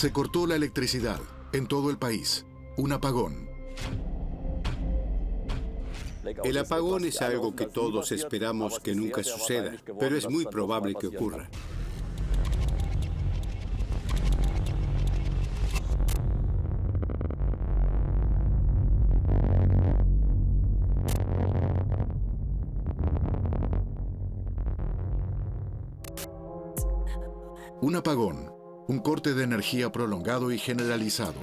Se cortó la electricidad en todo el país. Un apagón. El apagón es algo que todos esperamos que nunca suceda, pero es muy probable que ocurra. Un apagón, un corte de energía prolongado y generalizado.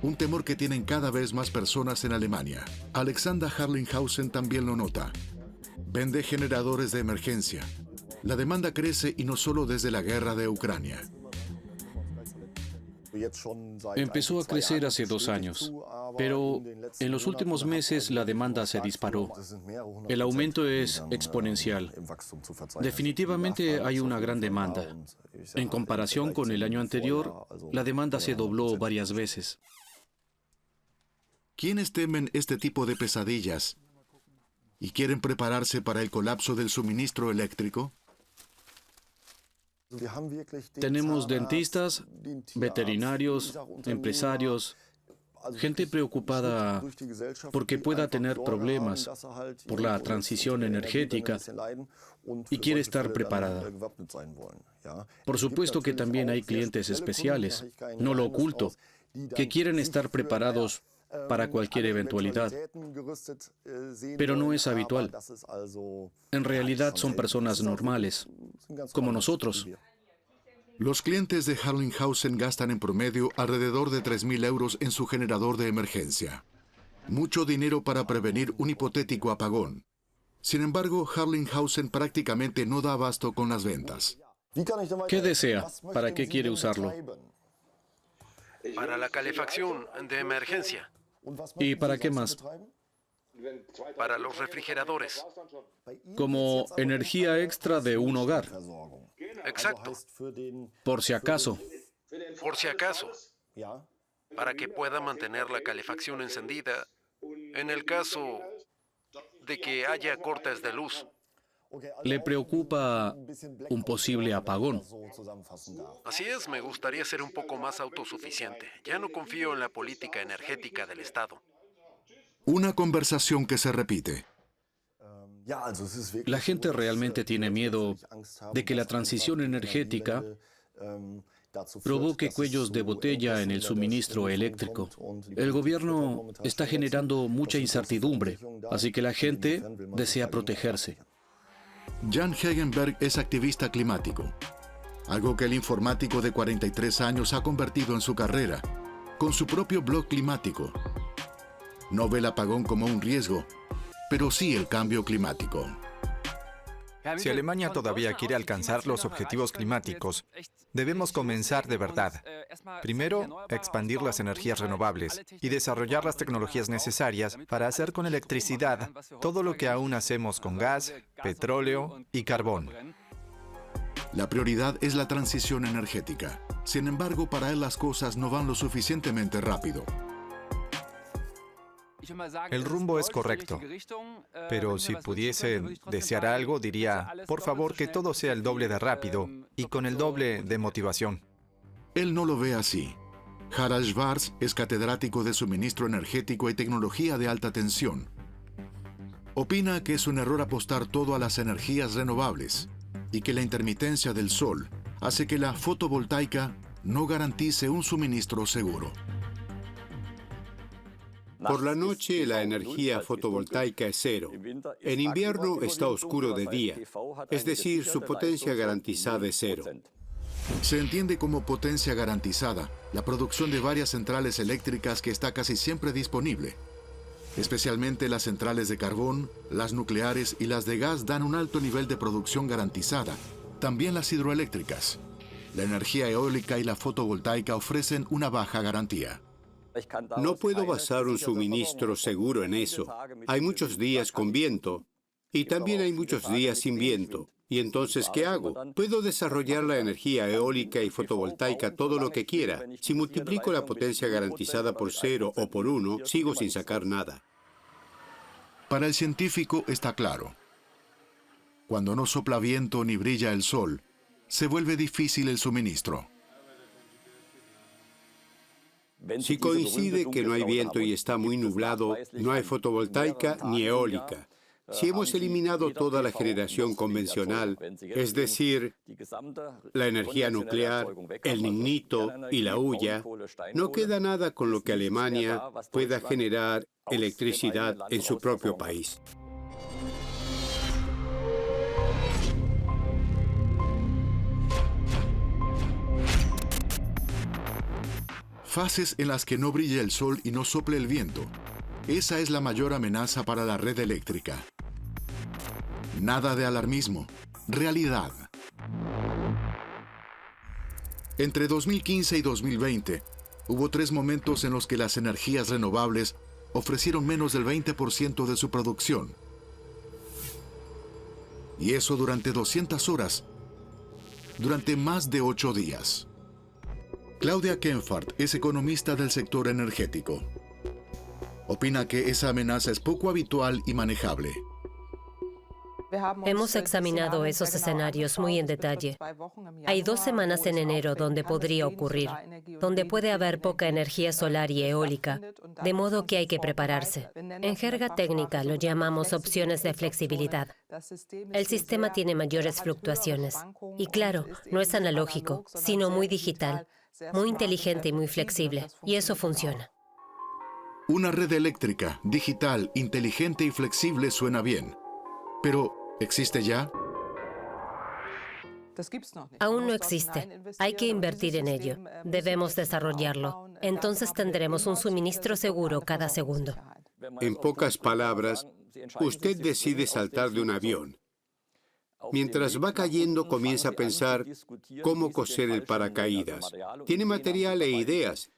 Un temor que tienen cada vez más personas en Alemania. Alexander Herlinghausen también lo nota. Vende generadores de emergencia. La demanda crece y no solo desde la guerra de Ucrania. Empezó a crecer hace 2 años, pero en los últimos meses la demanda se disparó. El aumento es exponencial. Definitivamente hay una gran demanda. En comparación con el año anterior, la demanda se dobló varias veces. ¿Quiénes temen este tipo de pesadillas y quieren prepararse para el colapso del suministro eléctrico? Tenemos dentistas, veterinarios, empresarios, gente preocupada porque pueda tener problemas por la transición energética y quiere estar preparada. Por supuesto que también hay clientes especiales, no lo oculto, que quieren estar preparados para cualquier eventualidad, pero no es habitual. En realidad son personas normales, como nosotros. Los clientes de Herlinghausen gastan en promedio alrededor de 3.000 euros en su generador de emergencia. Mucho dinero para prevenir un hipotético apagón. Sin embargo, Herlinghausen prácticamente no da abasto con las ventas. ¿Qué desea? ¿Para qué quiere usarlo? Para la calefacción de emergencia. ¿Y para qué más? Para los refrigeradores. Como energía extra de un hogar. Exacto. Por si acaso. Por si acaso. Para que pueda mantener la calefacción encendida en el caso de que haya cortes de luz. ¿Le preocupa un posible apagón? Así es, me gustaría ser un poco más autosuficiente. Ya no confío en la política energética del Estado. Una conversación que se repite. La gente realmente tiene miedo de que la transición energética provoque cuellos de botella en el suministro eléctrico. El gobierno está generando mucha incertidumbre, así que la gente desea protegerse. Jan Hegenberg es activista climático, algo que el informático de 43 años ha convertido en su carrera, con su propio blog climático. No ve el apagón como un riesgo, pero sí el cambio climático. Si Alemania todavía quiere alcanzar los objetivos climáticos, debemos comenzar de verdad. Primero, expandir las energías renovables y desarrollar las tecnologías necesarias para hacer con electricidad todo lo que aún hacemos con gas, petróleo y carbón. La prioridad es la transición energética. Sin embargo, para él las cosas no van lo suficientemente rápido. El rumbo es correcto, pero si pudiese desear algo, diría, por favor, que todo sea el doble de rápido y con el doble de motivación. Él no lo ve así. Harald Schwarz es catedrático de suministro energético y tecnología de alta tensión. Opina que es un error apostar todo a las energías renovables y que la intermitencia del sol hace que la fotovoltaica no garantice un suministro seguro. Por la noche, la energía fotovoltaica es cero. En invierno está oscuro de día, es decir, su potencia garantizada es cero. Se entiende como potencia garantizada la producción de varias centrales eléctricas que está casi siempre disponible. Especialmente las centrales de carbón, las nucleares y las de gas dan un alto nivel de producción garantizada. También las hidroeléctricas. La energía eólica y la fotovoltaica ofrecen una baja garantía. No puedo basar un suministro seguro en eso. Hay muchos días con viento y también hay muchos días sin viento. ¿Y entonces qué hago? Puedo desarrollar la energía eólica y fotovoltaica todo lo que quiera. Si multiplico la potencia garantizada por 0 o por 1, sigo sin sacar nada. Para el científico está claro. Cuando no sopla viento ni brilla el sol, se vuelve difícil el suministro. Si coincide que no hay viento y está muy nublado, no hay fotovoltaica ni eólica. Si hemos eliminado toda la generación convencional, es decir, la energía nuclear, el lignito y la hulla, no queda nada con lo que Alemania pueda generar electricidad en su propio país. Fases en las que no brille el sol y no sople el viento. Esa es la mayor amenaza para la red eléctrica. Nada de alarmismo, realidad. Entre 2015 y 2020, hubo 3 momentos en los que las energías renovables ofrecieron menos del 20% de su producción. Y eso durante 200 horas, durante más de 8 días. Claudia Kempfert es economista del sector energético. Opina que esa amenaza es poco habitual y manejable. Hemos examinado esos escenarios muy en detalle. Hay 2 semanas en enero donde podría ocurrir, donde puede haber poca energía solar y eólica, de modo que hay que prepararse. En jerga técnica lo llamamos opciones de flexibilidad. El sistema tiene mayores fluctuaciones. Y claro, no es analógico, sino muy digital, muy inteligente y muy flexible. Y eso funciona. Una red eléctrica, digital, inteligente y flexible suena bien. Pero, ¿existe ya? Aún no existe. Hay que invertir en ello. Debemos desarrollarlo. Entonces tendremos un suministro seguro cada segundo. En pocas palabras, usted decide saltar de un avión. Mientras va cayendo, comienza a pensar cómo coser el paracaídas. Tiene material e ideas.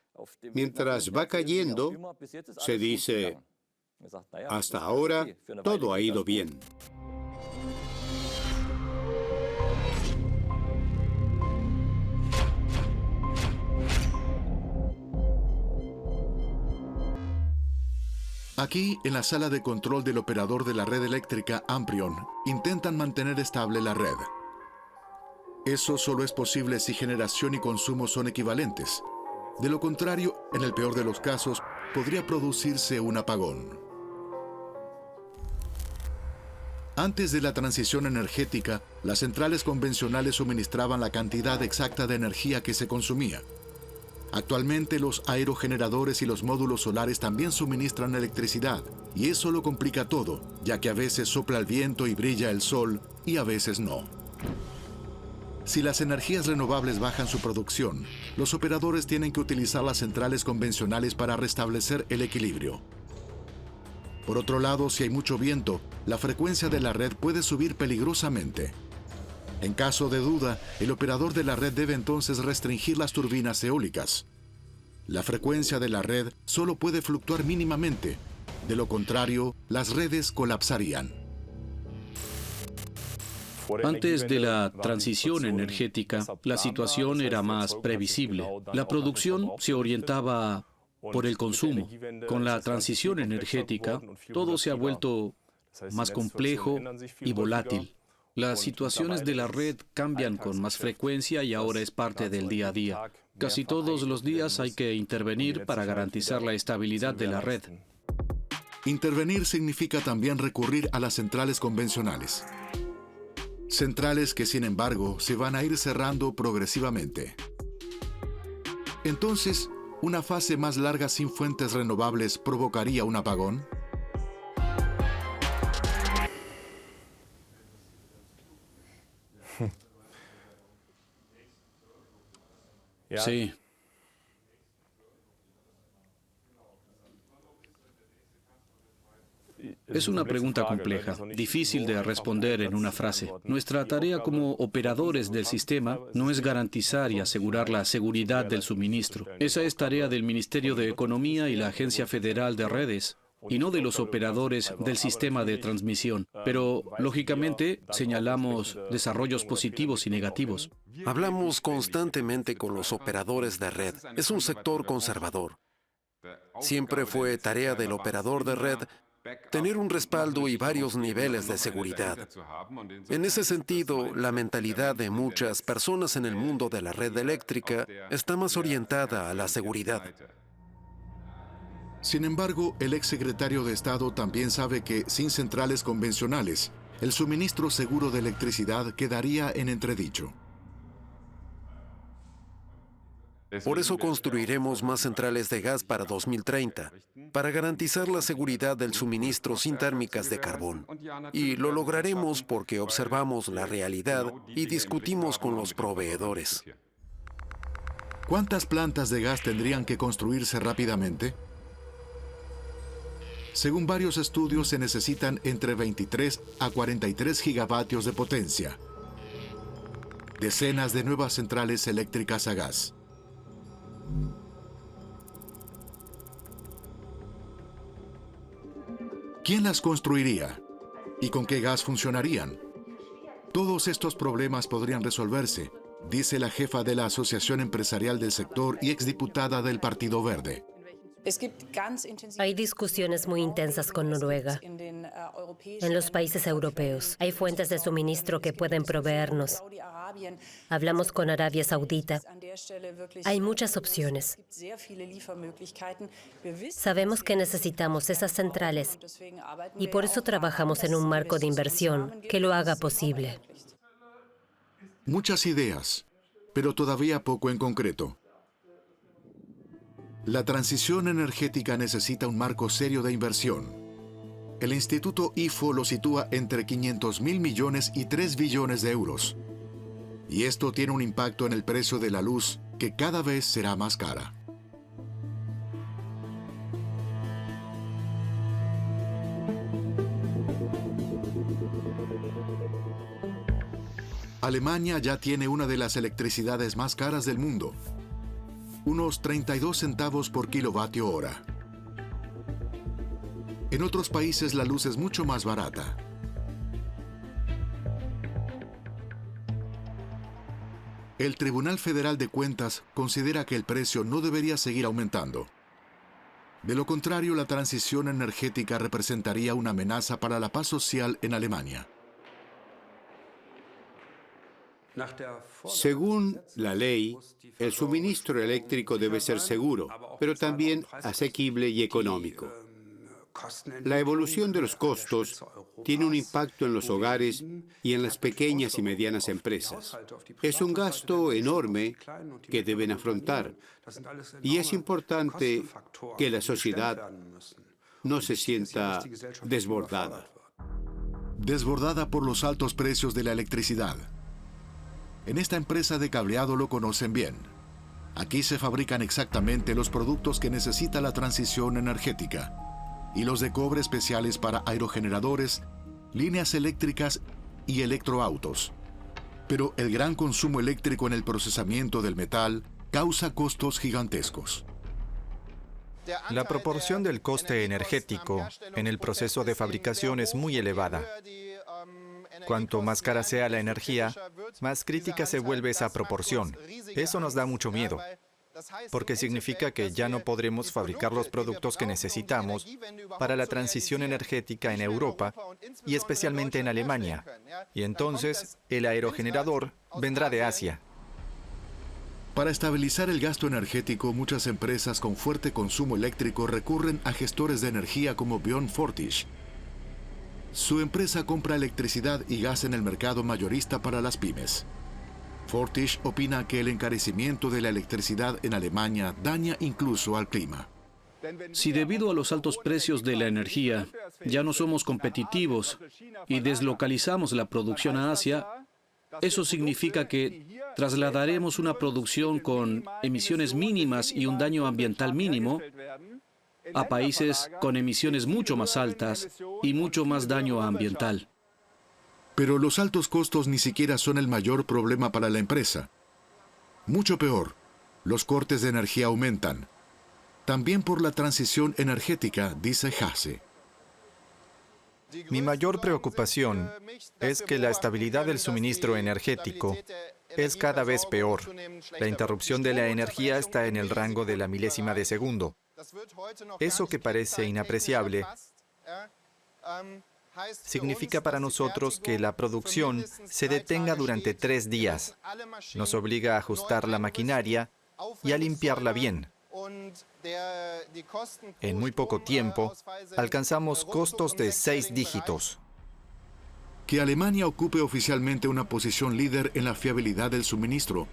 Mientras va cayendo, se dice, hasta ahora, todo ha ido bien. Aquí, en la sala de control del operador de la red eléctrica Amprion, intentan mantener estable la red. Eso solo es posible si generación y consumo son equivalentes. De lo contrario, en el peor de los casos, podría producirse un apagón. Antes de la transición energética, las centrales convencionales suministraban la cantidad exacta de energía que se consumía. Actualmente los aerogeneradores y los módulos solares también suministran electricidad, y eso lo complica todo, ya que a veces sopla el viento y brilla el sol, y a veces no. Si las energías renovables bajan su producción, los operadores tienen que utilizar las centrales convencionales para restablecer el equilibrio. Por otro lado, si hay mucho viento, la frecuencia de la red puede subir peligrosamente. En caso de duda, el operador de la red debe entonces restringir las turbinas eólicas. La frecuencia de la red solo puede fluctuar mínimamente. De lo contrario, las redes colapsarían. Antes de la transición energética, la situación era más previsible. La producción se orientaba por el consumo. Con la transición energética, todo se ha vuelto más complejo y volátil. Las situaciones de la red cambian con más frecuencia y ahora es parte del día a día. Casi todos los días hay que intervenir para garantizar la estabilidad de la red. Intervenir significa también recurrir a las centrales convencionales. Centrales que, sin embargo, se van a ir cerrando progresivamente. Entonces, ¿una fase más larga sin fuentes renovables provocaría un apagón? Sí. Es una pregunta compleja, difícil de responder en una frase. Nuestra tarea como operadores del sistema no es garantizar y asegurar la seguridad del suministro. Esa es tarea del Ministerio de Economía y la Agencia Federal de Redes, y no de los operadores del sistema de transmisión. Pero, lógicamente, señalamos desarrollos positivos y negativos. Hablamos constantemente con los operadores de red. Es un sector conservador. Siempre fue tarea del operador de red tener un respaldo y varios niveles de seguridad. En ese sentido, la mentalidad de muchas personas en el mundo de la red eléctrica está más orientada a la seguridad. Sin embargo, el exsecretario de Estado también sabe que sin centrales convencionales, el suministro seguro de electricidad quedaría en entredicho. Por eso construiremos más centrales de gas para 2030, para garantizar la seguridad del suministro sin térmicas de carbón. Y lo lograremos porque observamos la realidad y discutimos con los proveedores. ¿Cuántas plantas de gas tendrían que construirse rápidamente? Según varios estudios, se necesitan entre 23 a 43 gigavatios de potencia. Decenas de nuevas centrales eléctricas a gas. ¿Quién las construiría? ¿Y con qué gas funcionarían? Todos estos problemas podrían resolverse, dice la jefa de la Asociación Empresarial del Sector y exdiputada del Partido Verde. Hay discusiones muy intensas con Noruega. En los países europeos hay fuentes de suministro que pueden proveernos. Hablamos con Arabia Saudita. Hay muchas opciones. Sabemos que necesitamos esas centrales y por eso trabajamos en un marco de inversión que lo haga posible. Muchas ideas, pero todavía poco en concreto. La transición energética necesita un marco serio de inversión. El Instituto IFO lo sitúa entre 500.000 millones y 3 billones de euros. Y esto tiene un impacto en el precio de la luz, que cada vez será más cara. Alemania ya tiene una de las electricidades más caras del mundo. Unos 32 centavos por kilovatio hora. En otros países la luz es mucho más barata. El Tribunal Federal de Cuentas considera que el precio no debería seguir aumentando. De lo contrario, la transición energética representaría una amenaza para la paz social en Alemania. Según la ley, el suministro eléctrico debe ser seguro, pero también asequible y económico. La evolución de los costos tiene un impacto en los hogares y en las pequeñas y medianas empresas. Es un gasto enorme que deben afrontar y es importante que la sociedad no se sienta desbordada. Desbordada por los altos precios de la electricidad. En esta empresa de cableado lo conocen bien. Aquí se fabrican exactamente los productos que necesita la transición energética. Hilos de cobre especiales para aerogeneradores, líneas eléctricas y electroautos. Pero el gran consumo eléctrico en el procesamiento del metal causa costos gigantescos. La proporción del coste energético en el proceso de fabricación es muy elevada. Cuanto más cara sea la energía, más crítica se vuelve esa proporción. Eso nos da mucho miedo, porque significa que ya no podremos fabricar los productos que necesitamos para la transición energética en Europa y especialmente en Alemania. Y entonces el aerogenerador vendrá de Asia. Para estabilizar el gasto energético, muchas empresas con fuerte consumo eléctrico recurren a gestores de energía como Björn Fortisch. Su empresa compra electricidad y gas en el mercado mayorista para las pymes. Fortisch opina que el encarecimiento de la electricidad en Alemania daña incluso al clima. Si debido a los altos precios de la energía ya no somos competitivos y deslocalizamos la producción a Asia, eso significa que trasladaremos una producción con emisiones mínimas y un daño ambiental mínimo a países con emisiones mucho más altas y mucho más daño ambiental. Pero los altos costos ni siquiera son el mayor problema para la empresa. Mucho peor, los cortes de energía aumentan. También por la transición energética, dice Hase. Mi mayor preocupación es que la estabilidad del suministro energético es cada vez peor. La interrupción de la energía está en el rango de la milésima de segundo. Eso que parece inapreciable significa para nosotros que la producción se detenga durante 3 días. Nos obliga a ajustar la maquinaria y a limpiarla bien. En muy poco tiempo, alcanzamos costos de 6 dígitos. Que Alemania ocupe oficialmente una posición líder en la fiabilidad del suministro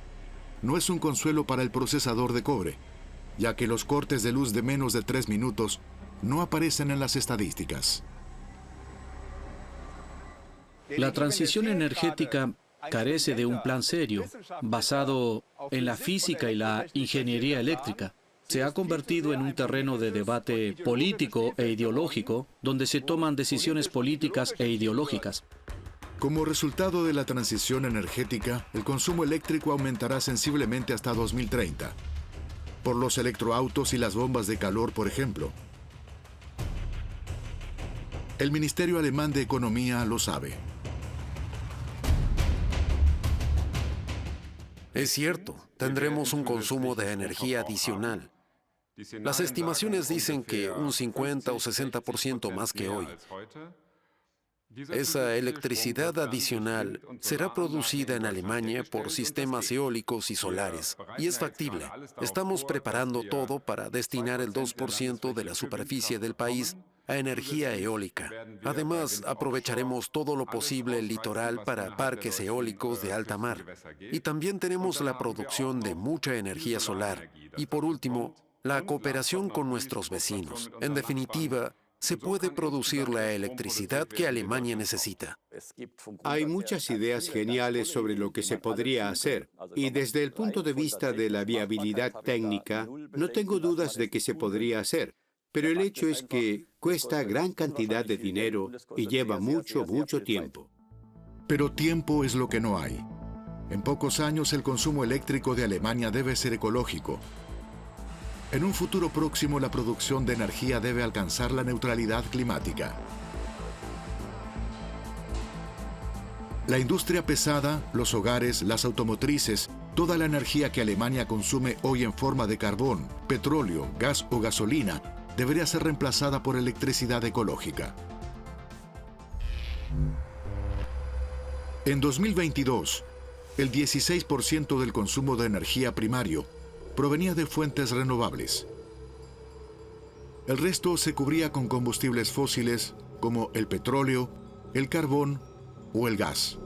no es un consuelo para el procesador de cobre, ya que los cortes de luz de menos de 3 minutos no aparecen en las estadísticas. La transición energética carece de un plan serio, basado en la física y la ingeniería eléctrica. Se ha convertido en un terreno de debate político e ideológico, donde se toman decisiones políticas e ideológicas. Como resultado de la transición energética, el consumo eléctrico aumentará sensiblemente hasta 2030, por los electroautos y las bombas de calor, por ejemplo. El Ministerio Alemán de Economía lo sabe. Es cierto, tendremos un consumo de energía adicional. Las estimaciones dicen que un 50 o 60% más que hoy. Esa electricidad adicional será producida en Alemania por sistemas eólicos y solares, y es factible. Estamos preparando todo para destinar el 2% de la superficie del país a energía eólica. Además, aprovecharemos todo lo posible el litoral para parques eólicos de alta mar. Y también tenemos la producción de mucha energía solar. Y por último, la cooperación con nuestros vecinos. En definitiva, se puede producir la electricidad que Alemania necesita. Hay muchas ideas geniales sobre lo que se podría hacer, y desde el punto de vista de la viabilidad técnica, no tengo dudas de que se podría hacer, pero el hecho es que cuesta gran cantidad de dinero y lleva mucho tiempo. Pero tiempo es lo que no hay. En pocos años el consumo eléctrico de Alemania debe ser ecológico. En un futuro próximo, la producción de energía debe alcanzar la neutralidad climática. La industria pesada, los hogares, las automotrices, toda la energía que Alemania consume hoy en forma de carbón, petróleo, gas o gasolina, debería ser reemplazada por electricidad ecológica. En 2022, el 16% del consumo de energía primario provenía de fuentes renovables. El resto se cubría con combustibles fósiles como el petróleo, el carbón o el gas.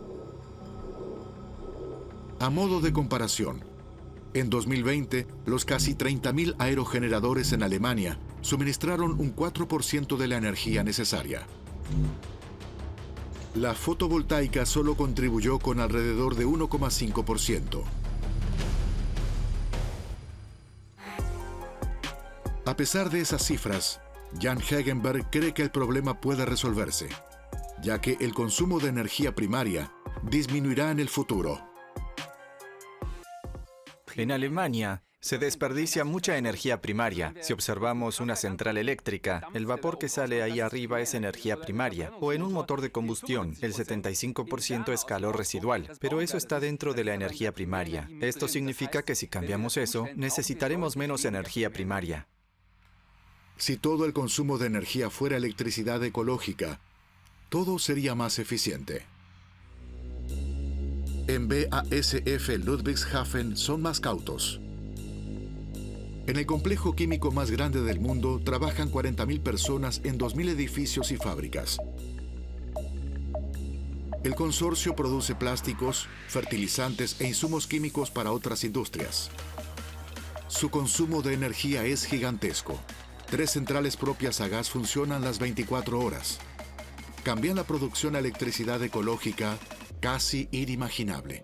A modo de comparación, en 2020, los casi 30.000 aerogeneradores en Alemania suministraron un 4% de la energía necesaria. La fotovoltaica solo contribuyó con alrededor de 1,5%. A pesar de esas cifras, Jan Hegenberg cree que el problema puede resolverse, ya que el consumo de energía primaria disminuirá en el futuro. En Alemania se desperdicia mucha energía primaria. Si observamos una central eléctrica, el vapor que sale ahí arriba es energía primaria. O en un motor de combustión, el 75% es calor residual. Pero eso está dentro de la energía primaria. Esto significa que si cambiamos eso, necesitaremos menos energía primaria. Si todo el consumo de energía fuera electricidad ecológica, todo sería más eficiente. En BASF Ludwigshafen son más cautos. En el complejo químico más grande del mundo trabajan 40.000 personas en 2.000 edificios y fábricas. El consorcio produce plásticos, fertilizantes e insumos químicos para otras industrias. Su consumo de energía es gigantesco. 3 centrales propias a gas funcionan las 24 horas. Cambian la producción a electricidad ecológica casi inimaginable.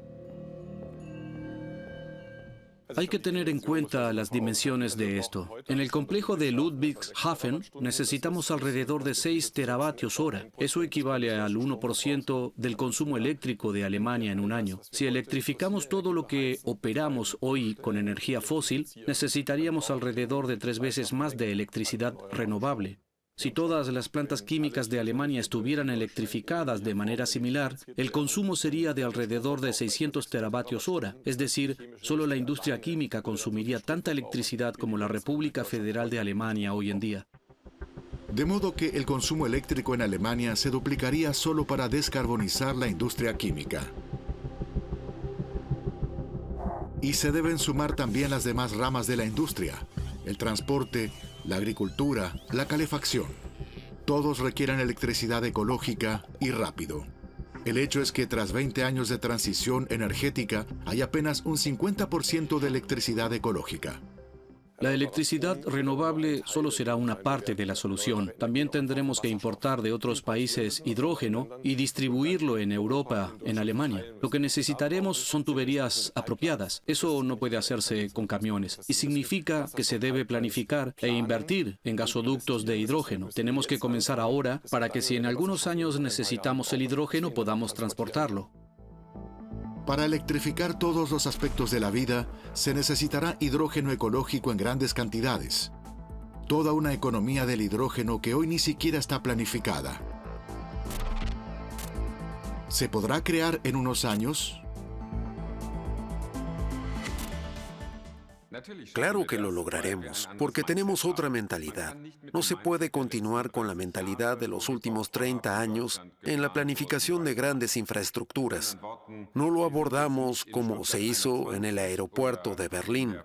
Hay que tener en cuenta las dimensiones de esto. En el complejo de Ludwigshafen necesitamos alrededor de 6 teravatios hora. Eso equivale al 1% del consumo eléctrico de Alemania en un año. Si electrificamos todo lo que operamos hoy con energía fósil, necesitaríamos alrededor de 3 veces más de electricidad renovable. Si todas las plantas químicas de Alemania estuvieran electrificadas de manera similar, el consumo sería de alrededor de 600 teravatios hora. Es decir, solo la industria química consumiría tanta electricidad como la República Federal de Alemania hoy en día. De modo que el consumo eléctrico en Alemania se duplicaría solo para descarbonizar la industria química. Y se deben sumar también las demás ramas de la industria: el transporte, la agricultura, la calefacción. Todos requieren electricidad ecológica y rápido. El hecho es que tras 20 años de transición energética, hay apenas un 50% de electricidad ecológica. La electricidad renovable solo será una parte de la solución. También tendremos que importar de otros países hidrógeno y distribuirlo en Europa, en Alemania. Lo que necesitaremos son tuberías apropiadas. Eso no puede hacerse con camiones. Y significa que se debe planificar e invertir en gasoductos de hidrógeno. Tenemos que comenzar ahora para que si en algunos años necesitamos el hidrógeno podamos transportarlo. Para electrificar todos los aspectos de la vida, se necesitará hidrógeno ecológico en grandes cantidades. Toda una economía del hidrógeno que hoy ni siquiera está planificada. ¿Se podrá crear en unos años? Claro que lo lograremos, porque tenemos otra mentalidad. No se puede continuar con la mentalidad de los últimos 30 años en la planificación de grandes infraestructuras. No lo abordamos como se hizo en el aeropuerto de Berlín.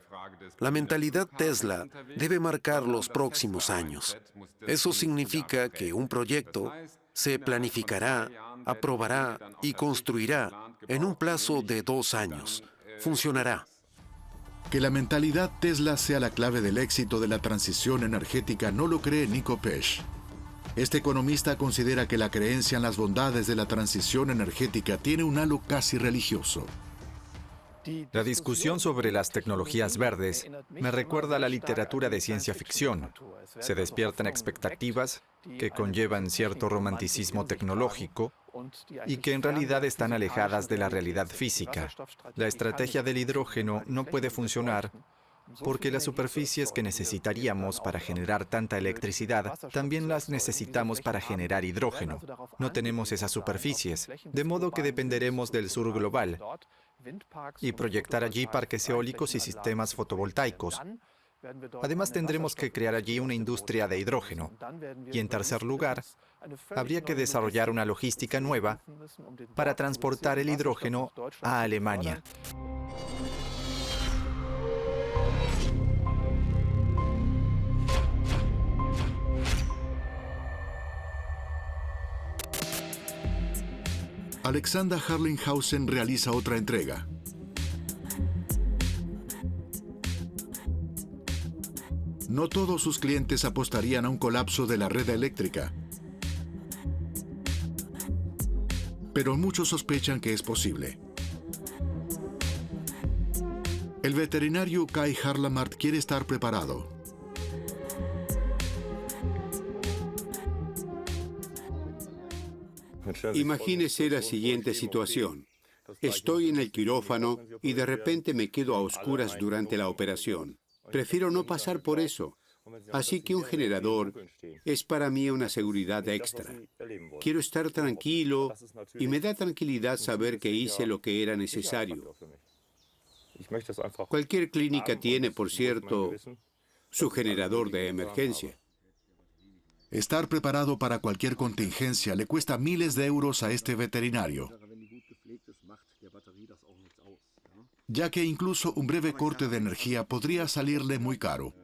La mentalidad Tesla debe marcar los próximos años. Eso significa que un proyecto se planificará, aprobará y construirá en un plazo de 2 años. Funcionará. Que la mentalidad Tesla sea la clave del éxito de la transición energética no lo cree Nico Pesch. Este economista considera que la creencia en las bondades de la transición energética tiene un halo casi religioso. La discusión sobre las tecnologías verdes me recuerda a la literatura de ciencia ficción. Se despiertan expectativas que conllevan cierto romanticismo tecnológico y que en realidad están alejadas de la realidad física. La estrategia del hidrógeno no puede funcionar porque las superficies que necesitaríamos para generar tanta electricidad también las necesitamos para generar hidrógeno. No tenemos esas superficies, de modo que dependeremos del sur global y proyectar allí parques eólicos y sistemas fotovoltaicos. Además, tendremos que crear allí una industria de hidrógeno. Y en tercer lugar, habría que desarrollar una logística nueva para transportar el hidrógeno a Alemania. Alexander Herlingshausen realiza otra entrega. No todos sus clientes apostarían a un colapso de la red eléctrica, pero muchos sospechan que es posible. El veterinario Kai Harlamart quiere estar preparado. Imagínese la siguiente situación. Estoy en el quirófano y de repente me quedo a oscuras durante la operación. Prefiero no pasar por eso. Así que un generador es para mí una seguridad extra. Quiero estar tranquilo y me da tranquilidad saber que hice lo que era necesario. Cualquier clínica tiene, por cierto, su generador de emergencia. Estar preparado para cualquier contingencia le cuesta miles de euros a este veterinario, ya que incluso un breve corte de energía podría salirle muy caro.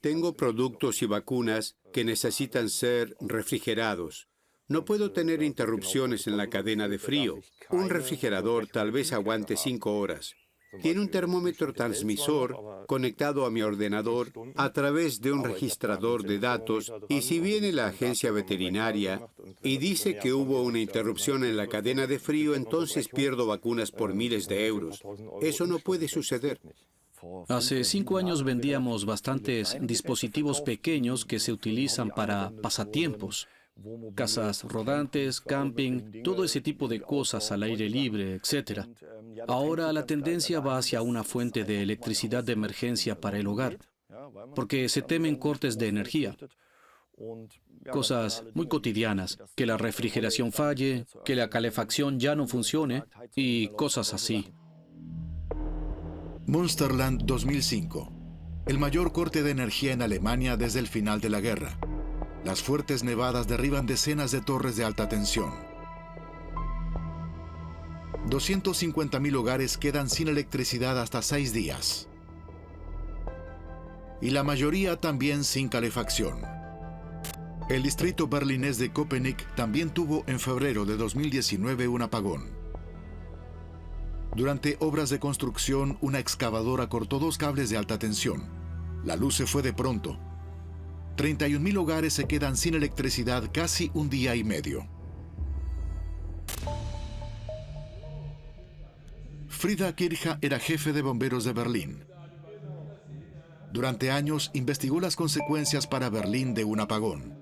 Tengo productos y vacunas que necesitan ser refrigerados. No puedo tener interrupciones en la cadena de frío. Un refrigerador tal vez aguante 5 horas. Tiene un termómetro transmisor conectado a mi ordenador a través de un registrador de datos, y si viene la agencia veterinaria y dice que hubo una interrupción en la cadena de frío, entonces pierdo vacunas por miles de euros. Eso no puede suceder. Hace 5 años vendíamos bastantes dispositivos pequeños que se utilizan para pasatiempos. Casas rodantes, camping, todo ese tipo de cosas al aire libre, etc. Ahora la tendencia va hacia una fuente de electricidad de emergencia para el hogar, porque se temen cortes de energía. Cosas muy cotidianas, que la refrigeración falle, que la calefacción ya no funcione y cosas así. Münsterland 2005. El mayor corte de energía en Alemania desde el final de la guerra. Las fuertes nevadas derriban decenas de torres de alta tensión. 250.000 hogares quedan sin electricidad hasta 6 días. y la mayoría también sin calefacción. El distrito berlinés de Köpenick también tuvo en febrero de 2019 un apagón. Durante obras de construcción, una excavadora cortó 2 cables de alta tensión. La luz se fue de pronto. 31.000 hogares se quedan sin electricidad casi un día y medio. Frida Kircher era jefe de bomberos de Berlín. Durante años investigó las consecuencias para Berlín de un apagón.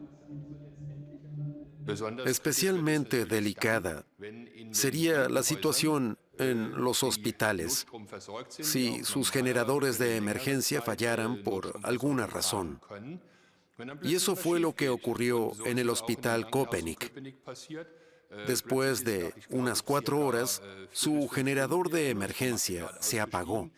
Especialmente delicada sería la situación en los hospitales si sus generadores de emergencia fallaran por alguna razón. Y eso fue lo que ocurrió en el hospital Köpenick. Después de unas 4 horas, su generador de emergencia se apagó.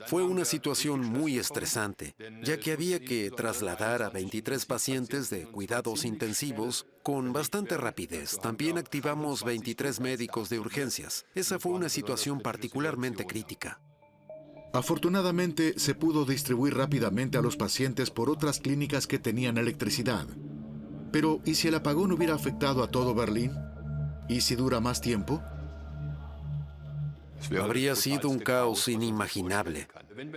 Fue una situación muy estresante, ya que había que trasladar a 23 pacientes de cuidados intensivos con bastante rapidez. También activamos 23 médicos de urgencias. Esa fue una situación particularmente crítica. Afortunadamente, se pudo distribuir rápidamente a los pacientes por otras clínicas que tenían electricidad. Pero, ¿y si el apagón hubiera afectado a todo Berlín? ¿Y si dura más tiempo? Habría sido un caos inimaginable.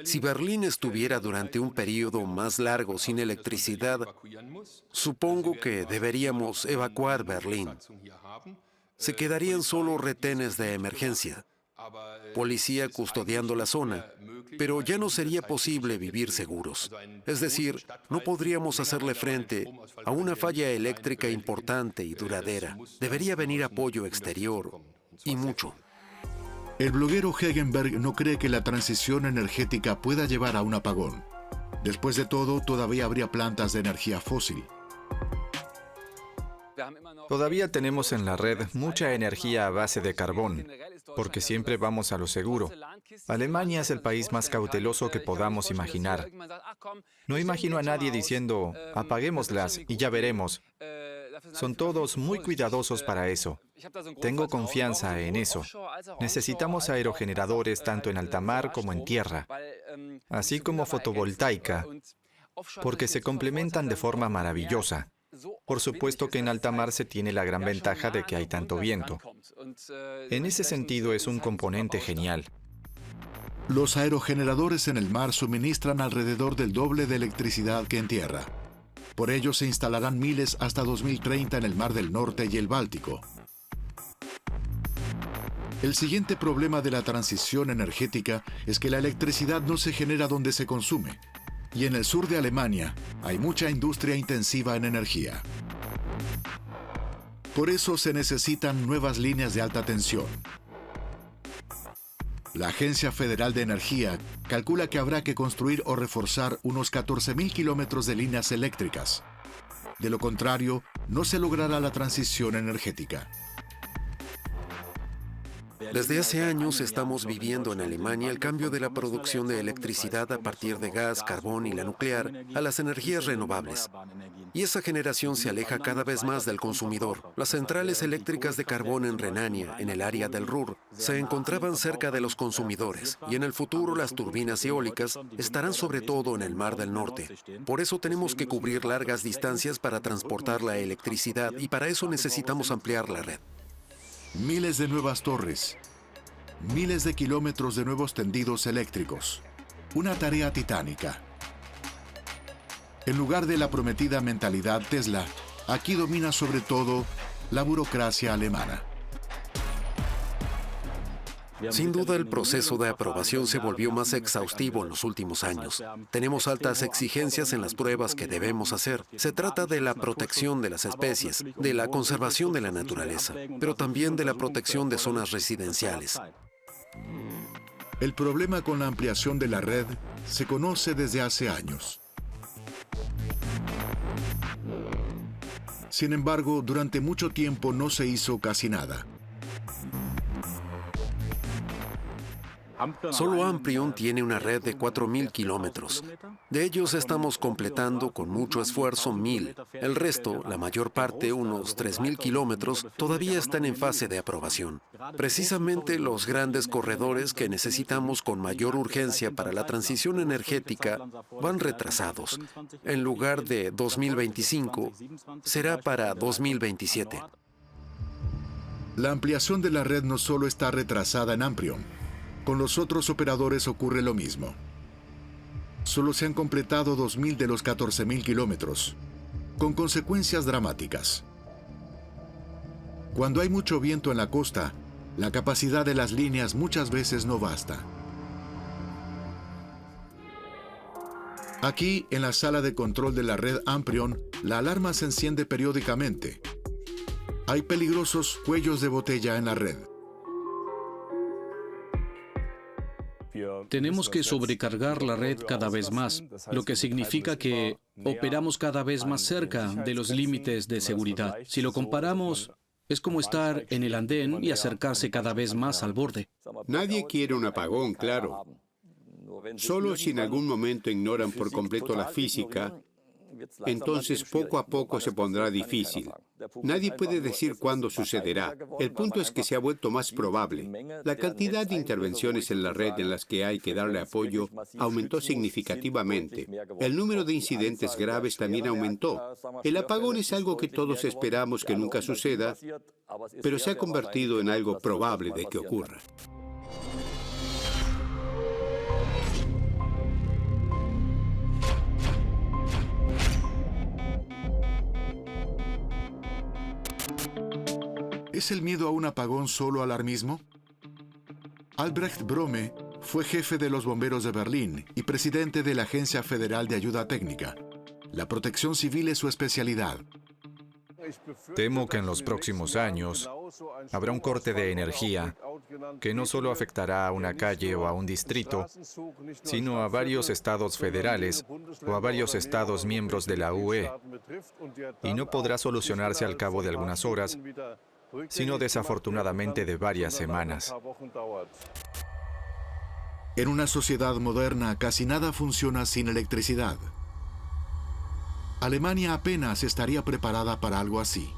Si Berlín estuviera durante un periodo más largo sin electricidad, supongo que deberíamos evacuar Berlín. Se quedarían solo retenes de emergencia, policía custodiando la zona, pero ya no sería posible vivir seguros. Es decir, no podríamos hacerle frente a una falla eléctrica importante y duradera. Debería venir apoyo exterior y mucho. El bloguero Hegenberg no cree que la transición energética pueda llevar a un apagón. Después de todo, todavía habría plantas de energía fósil. Todavía tenemos en la red mucha energía a base de carbón, porque siempre vamos a lo seguro. Alemania es el país más cauteloso que podamos imaginar. No imagino a nadie diciendo, apaguémoslas y ya veremos. Son todos muy cuidadosos para eso. Tengo confianza en eso. Necesitamos aerogeneradores tanto en alta mar como en tierra, así como fotovoltaica, porque se complementan de forma maravillosa. Por supuesto que en alta mar se tiene la gran ventaja de que hay tanto viento. En ese sentido es un componente genial. Los aerogeneradores en el mar suministran alrededor del doble de electricidad que en tierra. Por ello se instalarán miles hasta 2030 en el Mar del Norte y el Báltico. El siguiente problema de la transición energética es que la electricidad no se genera donde se consume. Y en el sur de Alemania hay mucha industria intensiva en energía. Por eso se necesitan nuevas líneas de alta tensión. La Agencia Federal de Energía calcula que habrá que construir o reforzar unos 14.000 kilómetros de líneas eléctricas. De lo contrario, no se logrará la transición energética. Desde hace años estamos viviendo en Alemania el cambio de la producción de electricidad a partir de gas, carbón y la nuclear a las energías renovables. Y esa generación se aleja cada vez más del consumidor. Las centrales eléctricas de carbón en Renania, en el área del Ruhr, se encontraban cerca de los consumidores y en el futuro las turbinas eólicas estarán sobre todo en el Mar del Norte. Por eso tenemos que cubrir largas distancias para transportar la electricidad y para eso necesitamos ampliar la red. Miles de nuevas torres, miles de kilómetros de nuevos tendidos eléctricos. Una tarea titánica. En lugar de la prometida mentalidad Tesla, aquí domina sobre todo la burocracia alemana. Sin duda, el proceso de aprobación se volvió más exhaustivo en los últimos años. Tenemos altas exigencias en las pruebas que debemos hacer. Se trata de la protección de las especies, de la conservación de la naturaleza, pero también de la protección de zonas residenciales. El problema con la ampliación de la red se conoce desde hace años. Sin embargo, durante mucho tiempo no se hizo casi nada. Solo Amprion tiene una red de 4.000 kilómetros. De ellos estamos completando con mucho esfuerzo 1.000. El resto, la mayor parte, unos 3.000 kilómetros, todavía están en fase de aprobación. Precisamente los grandes corredores que necesitamos con mayor urgencia para la transición energética van retrasados. En lugar de 2025, será para 2027. La ampliación de la red no solo está retrasada en Amprion. Con los otros operadores ocurre lo mismo. Solo se han completado 2.000 de los 14.000 kilómetros, con consecuencias dramáticas. Cuando hay mucho viento en la costa, la capacidad de las líneas muchas veces no basta. Aquí, en la sala de control de la red Amprion, la alarma se enciende periódicamente. Hay peligrosos cuellos de botella en la red. Tenemos que sobrecargar la red cada vez más, lo que significa que operamos cada vez más cerca de los límites de seguridad. Si lo comparamos, es como estar en el andén y acercarse cada vez más al borde. Nadie quiere un apagón, claro. Solo si en algún momento ignoran por completo la física, entonces poco a poco se pondrá difícil. Nadie puede decir cuándo sucederá. El punto es que se ha vuelto más probable. La cantidad de intervenciones en la red en las que hay que darle apoyo aumentó significativamente. El número de incidentes graves también aumentó. El apagón es algo que todos esperamos que nunca suceda, pero se ha convertido en algo probable de que ocurra. ¿Es el miedo a un apagón solo alarmismo? Albrecht Brome fue jefe de los bomberos de Berlín y presidente de la Agencia Federal de Ayuda Técnica. La protección civil es su especialidad. Temo que en los próximos años habrá un corte de energía que no solo afectará a una calle o a un distrito, sino a varios estados federales o a varios estados miembros de la UE, y no podrá solucionarse al cabo de algunas horas, sino desafortunadamente de varias semanas. En una sociedad moderna, casi nada funciona sin electricidad. Alemania apenas estaría preparada para algo así.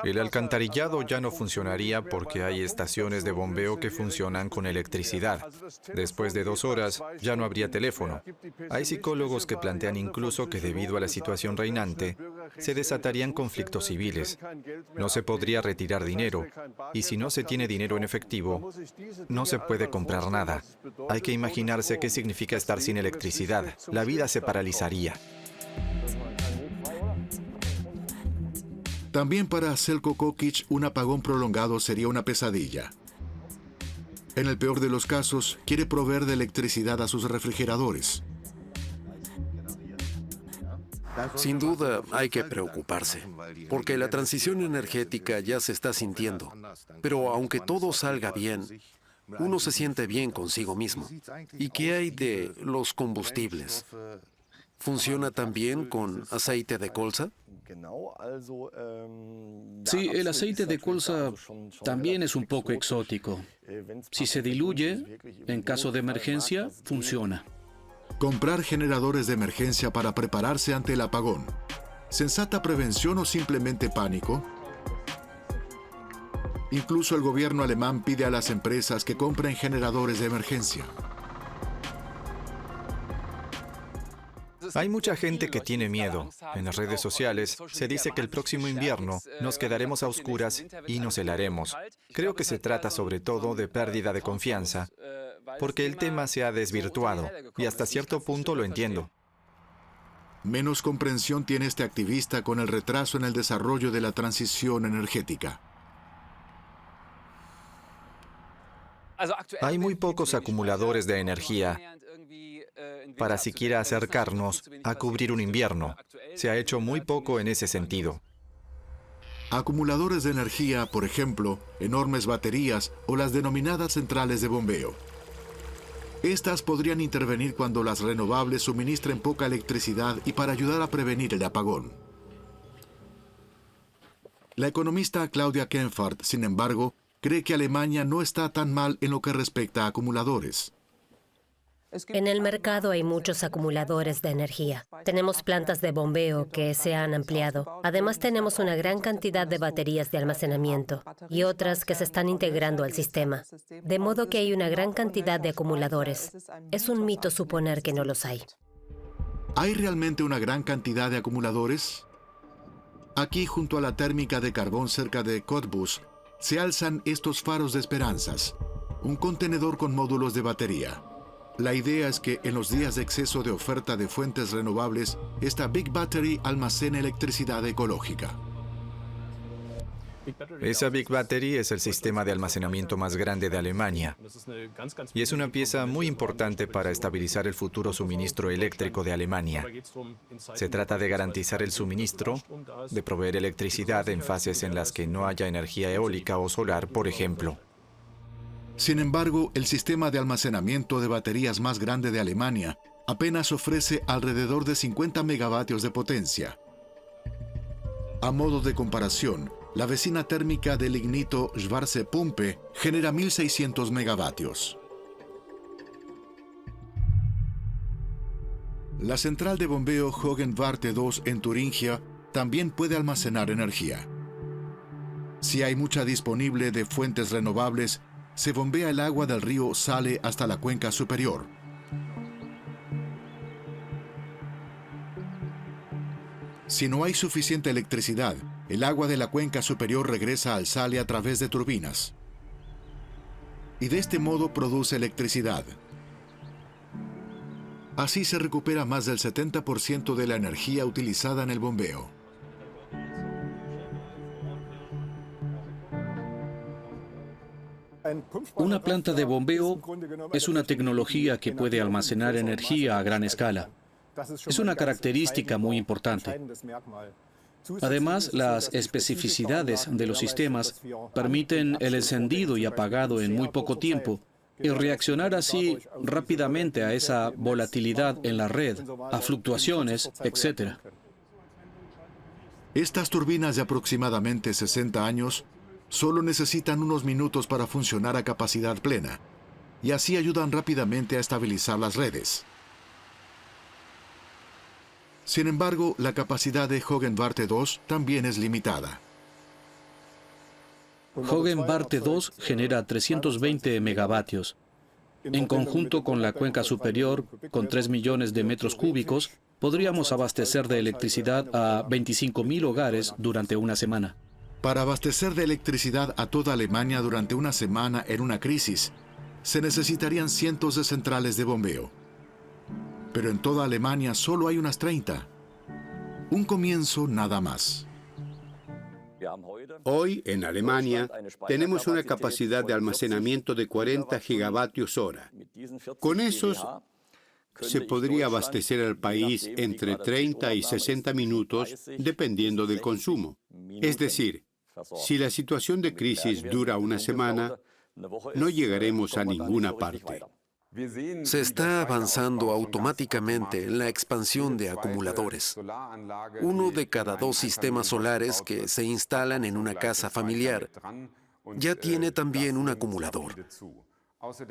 El alcantarillado ya no funcionaría porque hay estaciones de bombeo que funcionan con electricidad. Después de 2 horas, ya no habría teléfono. Hay psicólogos que plantean incluso que debido a la situación reinante, se desatarían conflictos civiles. No se podría retirar dinero, y si no se tiene dinero en efectivo, no se puede comprar nada. Hay que imaginarse qué significa estar sin electricidad. La vida se paralizaría. También para Željko Kokić, un apagón prolongado sería una pesadilla. En el peor de los casos, quiere proveer de electricidad a sus refrigeradores. Sin duda hay que preocuparse, porque la transición energética ya se está sintiendo. Pero aunque todo salga bien, uno se siente bien consigo mismo. ¿Y qué hay de los combustibles? ¿Funciona también con aceite de colza? Sí, el aceite de colza también es un poco exótico. Si se diluye, en caso de emergencia, funciona. Comprar generadores de emergencia para prepararse ante el apagón. ¿Sensata prevención o simplemente pánico? Incluso el gobierno alemán pide a las empresas que compren generadores de emergencia. Hay mucha gente que tiene miedo. En las redes sociales se dice que el próximo invierno nos quedaremos a oscuras y nos helaremos. Creo que se trata sobre todo de pérdida de confianza, porque el tema se ha desvirtuado y hasta cierto punto lo entiendo. Menos comprensión tiene este activista con el retraso en el desarrollo de la transición energética. Hay muy pocos acumuladores de energía para siquiera acercarnos a cubrir un invierno. Se ha hecho muy poco en ese sentido. Acumuladores de energía, por ejemplo, enormes baterías o las denominadas centrales de bombeo. Estas podrían intervenir cuando las renovables suministren poca electricidad y para ayudar a prevenir el apagón. La economista Claudia Kempfert, sin embargo, cree que Alemania no está tan mal en lo que respecta a acumuladores. En el mercado hay muchos acumuladores de energía. Tenemos plantas de bombeo que se han ampliado. Además, tenemos una gran cantidad de baterías de almacenamiento y otras que se están integrando al sistema. De modo que hay una gran cantidad de acumuladores. Es un mito suponer que no los hay. ¿Hay realmente una gran cantidad de acumuladores? Aquí, junto a la térmica de carbón cerca de Cottbus, se alzan estos faros de esperanzas, un contenedor con módulos de batería. La idea es que en los días de exceso de oferta de fuentes renovables, esta Big Battery almacena electricidad ecológica. Esa Big Battery es el sistema de almacenamiento más grande de Alemania y es una pieza muy importante para estabilizar el futuro suministro eléctrico de Alemania. Se trata de garantizar el suministro, de proveer electricidad en fases en las que no haya energía eólica o solar, por ejemplo. Sin embargo, el sistema de almacenamiento de baterías más grande de Alemania apenas ofrece alrededor de 50 megavatios de potencia. A modo de comparación, la vecina térmica del lignito Schwarze Pumpe genera 1.600 megavatios. La central de bombeo Hogenwarte 2 en Turingia también puede almacenar energía. Si hay mucha disponible de fuentes renovables, se bombea el agua del río Saale hasta la cuenca superior. Si no hay suficiente electricidad, el agua de la cuenca superior regresa al Saale a través de turbinas. Y de este modo produce electricidad. Así se recupera más del 70% de la energía utilizada en el bombeo. Una planta de bombeo es una tecnología que puede almacenar energía a gran escala. Es una característica muy importante. Además, las especificidades de los sistemas permiten el encendido y apagado en muy poco tiempo y reaccionar así rápidamente a esa volatilidad en la red, a fluctuaciones, etc. Estas turbinas de aproximadamente 60 años solo necesitan unos minutos para funcionar a capacidad plena, y así ayudan rápidamente a estabilizar las redes. Sin embargo, la capacidad de Hogenwarte 2 también es limitada. Hogenwarte 2 genera 320 megavatios. En conjunto con la cuenca superior, con 3 millones de metros cúbicos, podríamos abastecer de electricidad a 25.000 hogares durante una semana. Para abastecer de electricidad a toda Alemania durante una semana en una crisis, se necesitarían cientos de centrales de bombeo. Pero en toda Alemania solo hay unas 30. Un comienzo nada más. Hoy, en Alemania, tenemos una capacidad de almacenamiento de 40 gigavatios hora. Con esos, se podría abastecer al país entre 30 y 60 minutos, dependiendo del consumo. Es decir, si la situación de crisis dura una semana, no llegaremos a ninguna parte. Se está avanzando automáticamente en la expansión de acumuladores. 1 de cada 2 sistemas solares que se instalan en una casa familiar ya tiene también un acumulador.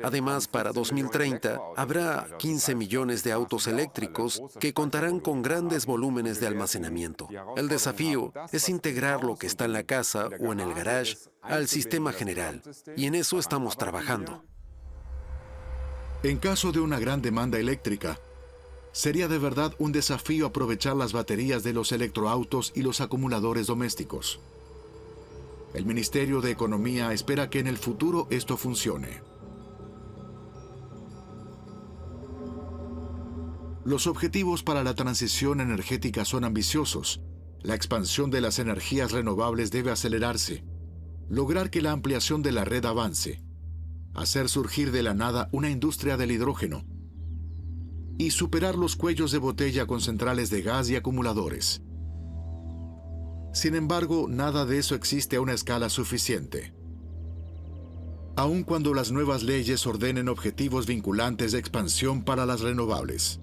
Además, para 2030 habrá 15 millones de autos eléctricos que contarán con grandes volúmenes de almacenamiento. El desafío es integrar lo que está en la casa o en el garage al sistema general, y en eso estamos trabajando. En caso de una gran demanda eléctrica, sería de verdad un desafío aprovechar las baterías de los electroautos y los acumuladores domésticos. El Ministerio de Economía espera que en el futuro esto funcione. Los objetivos para la transición energética son ambiciosos. La expansión de las energías renovables debe acelerarse, lograr que la ampliación de la red avance, hacer surgir de la nada una industria del hidrógeno y superar los cuellos de botella con centrales de gas y acumuladores. Sin embargo, nada de eso existe a una escala suficiente. aun cuando las nuevas leyes ordenen objetivos vinculantes de expansión para las renovables.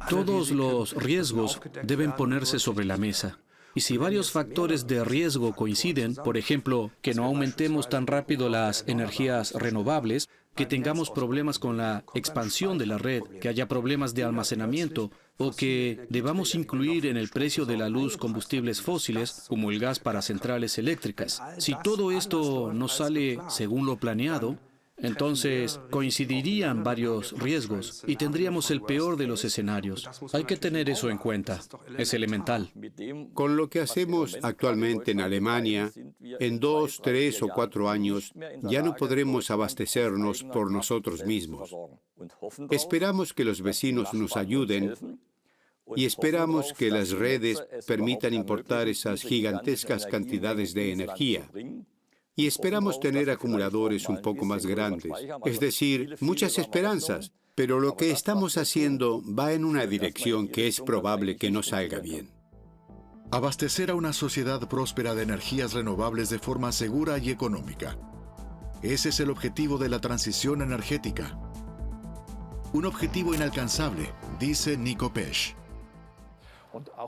Todos los riesgos deben ponerse sobre la mesa. Y si varios factores de riesgo coinciden, por ejemplo, que no aumentemos tan rápido las energías renovables, que tengamos problemas con la expansión de la red, que haya problemas de almacenamiento, o que debamos incluir en el precio de la luz combustibles fósiles, como el gas para centrales eléctricas. Si todo esto no sale según lo planeado, entonces coincidirían varios riesgos y tendríamos el peor de los escenarios. Hay que tener eso en cuenta. Es elemental. Con lo que hacemos actualmente en Alemania, en 2, 3 o 4 años ya no podremos abastecernos por nosotros mismos. Esperamos que los vecinos nos ayuden y esperamos que las redes permitan importar esas gigantescas cantidades de energía. Y esperamos tener acumuladores un poco más grandes, es decir, muchas esperanzas, pero lo que estamos haciendo va en una dirección que es probable que no salga bien. Abastecer a una sociedad próspera de energías renovables de forma segura y económica. Ese es el objetivo de la transición energética. Un objetivo inalcanzable, dice Nico Pesch.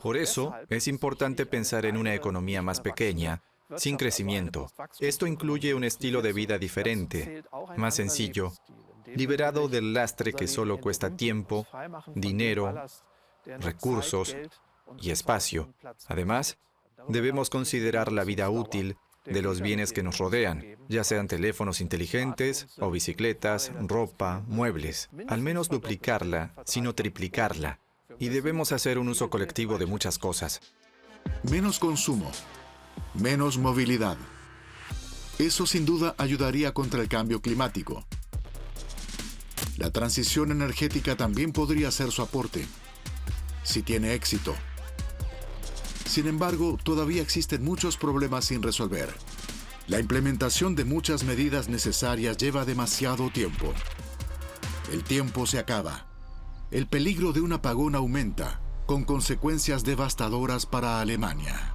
Por eso, es importante pensar en una economía más pequeña, sin crecimiento. Esto incluye un estilo de vida diferente, más sencillo, liberado del lastre que solo cuesta tiempo, dinero, recursos y espacio. Además, debemos considerar la vida útil de los bienes que nos rodean, ya sean teléfonos inteligentes o bicicletas, ropa, muebles. Al menos duplicarla, sino triplicarla. Y debemos hacer un uso colectivo de muchas cosas. Menos consumo. Menos movilidad. Eso sin duda ayudaría contra el cambio climático. La transición energética también podría hacer su aporte, si tiene éxito. Sin embargo, todavía existen muchos problemas sin resolver. La implementación de muchas medidas necesarias lleva demasiado tiempo. El tiempo se acaba. El peligro de un apagón aumenta, con consecuencias devastadoras para Alemania.